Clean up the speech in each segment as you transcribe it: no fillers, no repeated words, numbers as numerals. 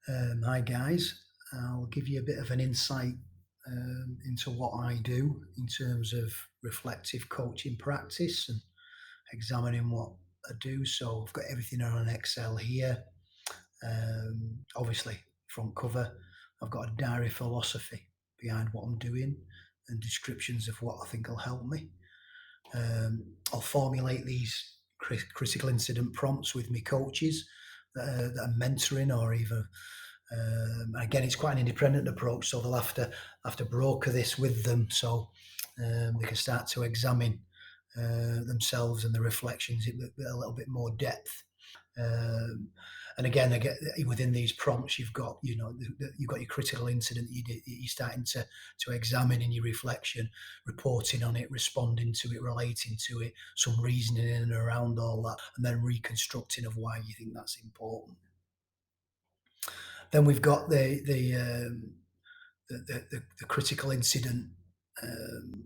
Hi guys, I'll give you a bit of an insight into what I do in terms of reflective coaching practice and examining what I do. So I've got everything on an Excel here. Obviously, front cover. I've got a diary philosophy behind what I'm doing and descriptions of what I think will help me. I'll formulate these critical incident prompts with my coaches that I'm mentoring or either again, it's quite an independent approach, so they'll have to broker this with them, so they can start to examine themselves and the reflections with a little bit more depth. Um, and again, within these prompts, you've got your critical incident you're starting to examine in your reflection, reporting on it, responding to it, relating to it, some reasoning in and around all that, and then reconstructing of why you think that's important. Then we've got the critical incident um,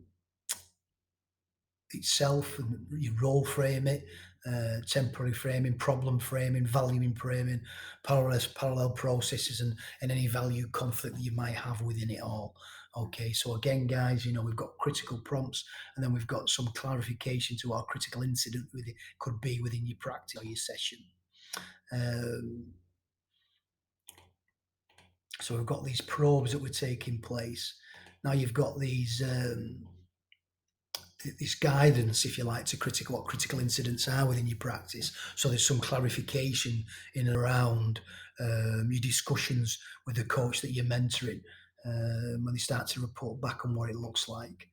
itself, and you role frame it, temporary framing, problem framing, valuing framing, parallel processes, and any value conflict that you might have within it all. Okay, so again, guys, we've got critical prompts, and then we've got some clarification to our critical incident with it could be within your practice or your session. So we've got these probes that were taking place. Now you've got this guidance, if you like, to what critical incidents are within your practice. So there's some clarification in and around your discussions with the coach that you're mentoring when they start to report back on what it looks like.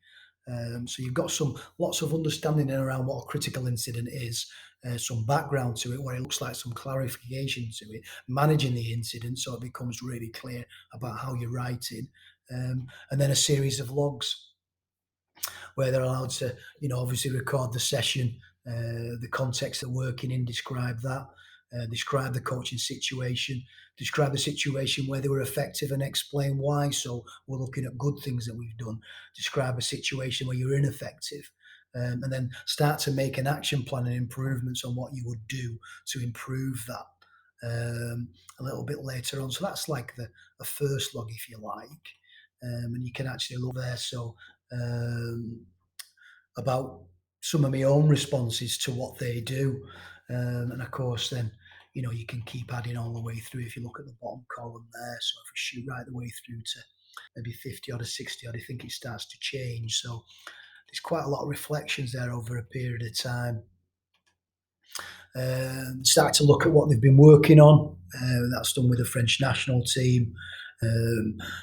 So you've got lots of understanding in around what a critical incident is, some background to it, what it looks like, some clarification to it, managing the incident so it becomes really clear about how you're writing, and then a series of logs where they're allowed to, obviously record the session, the context they're working in, describe that, describe the coaching situation, describe the situation where they were effective and explain why. So we're looking at good things that we've done. Describe a situation where you're ineffective. And then start to make an action plan and improvements on what you would do to improve that a little bit later on. So that's like the first log, if you like. And you can actually look there. So about some of my own responses to what they do. And of course, then, you can keep adding all the way through if you look at the bottom column there. So if we shoot right the way through to maybe 50 odd or 60 odd, I think it starts to change. So there's quite a lot of reflections there over a period of time. Start to look at what they've been working on. That's done with the French national team.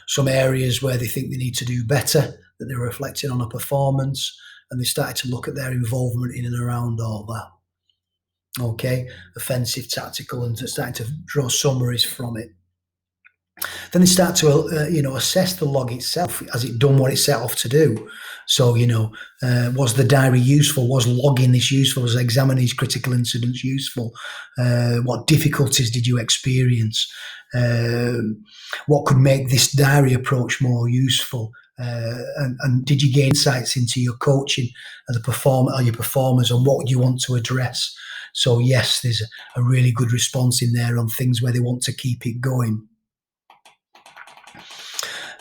Some areas where they think they need to do better, that they're reflecting on a performance, and they started to look at their involvement in and around all that. Okay, offensive, tactical, and starting to draw summaries from it. Then they start to assess the log itself. Has it done what it set off to do? So was the diary useful? Was logging this useful? Was examining these critical incidents useful? What difficulties did you experience? What could make this diary approach more useful? And did you gain insights into your coaching and your performers and what you want to address? So yes, there's a really good response in there on things where they want to keep it going.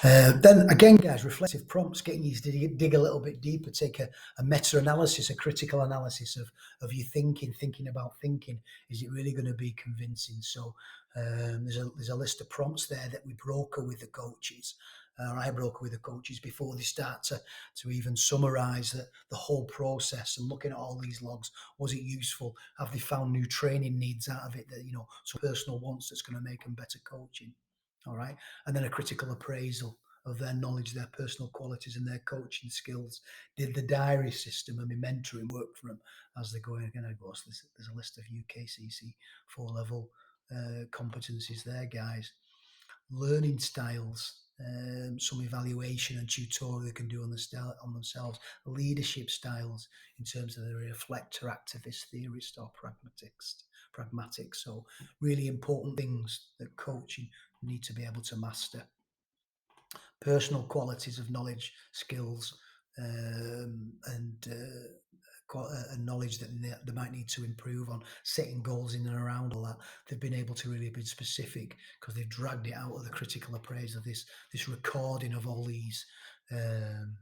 Then again, guys, reflective prompts, getting you to dig a little bit deeper, take a meta-analysis, a critical analysis of your thinking about thinking. Is it really going to be convincing? So there's a list of prompts there that we broker with the coaches, or I broker with the coaches before they start to even summarise the whole process and looking at all these logs. Was it useful? Have they found new training needs out of it that, some personal wants that's going to make them better coaching? All right. And then a critical appraisal of their knowledge, their personal qualities, and their coaching skills. Did the diary system and my mentoring work for them as they're going? Again, of course, there's a list of UKCC 4-level competencies there, guys. Learning styles, some evaluation and tutorial they can do on themselves. Leadership styles in terms of the reflector, activist, theorist, or pragmatic. So really important things that coaching need to be able to master. Personal qualities of knowledge, skills, and got a knowledge that they might need to improve on setting goals in and around all that, they've been able to really be specific because they've dragged it out of the critical appraisal, this recording of all these um,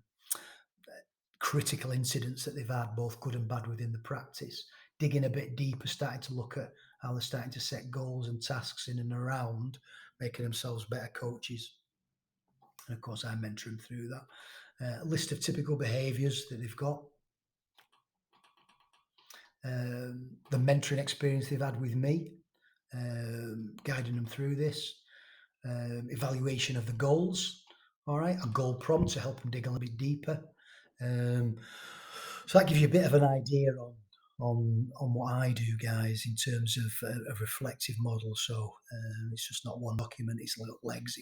critical incidents that they've had, both good and bad, within the practice. Digging a bit deeper, starting to look at how they're starting to set goals and tasks in and around making themselves better coaches. And of course, I mentor them through that. A list of typical behaviours that they've got, the mentoring experience they've had with me, guiding them through this, evaluation of the goals. All right, a goal prompt to help them dig a little bit deeper. So that gives you a bit of an idea on what I do, guys, in terms of a reflective model. So it's just not one document; it's little legs,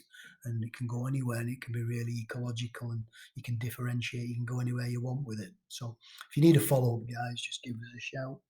and it can go anywhere, and it can be really ecological, and you can differentiate. You can go anywhere you want with it. So if you need a follow up, guys, just give us a shout.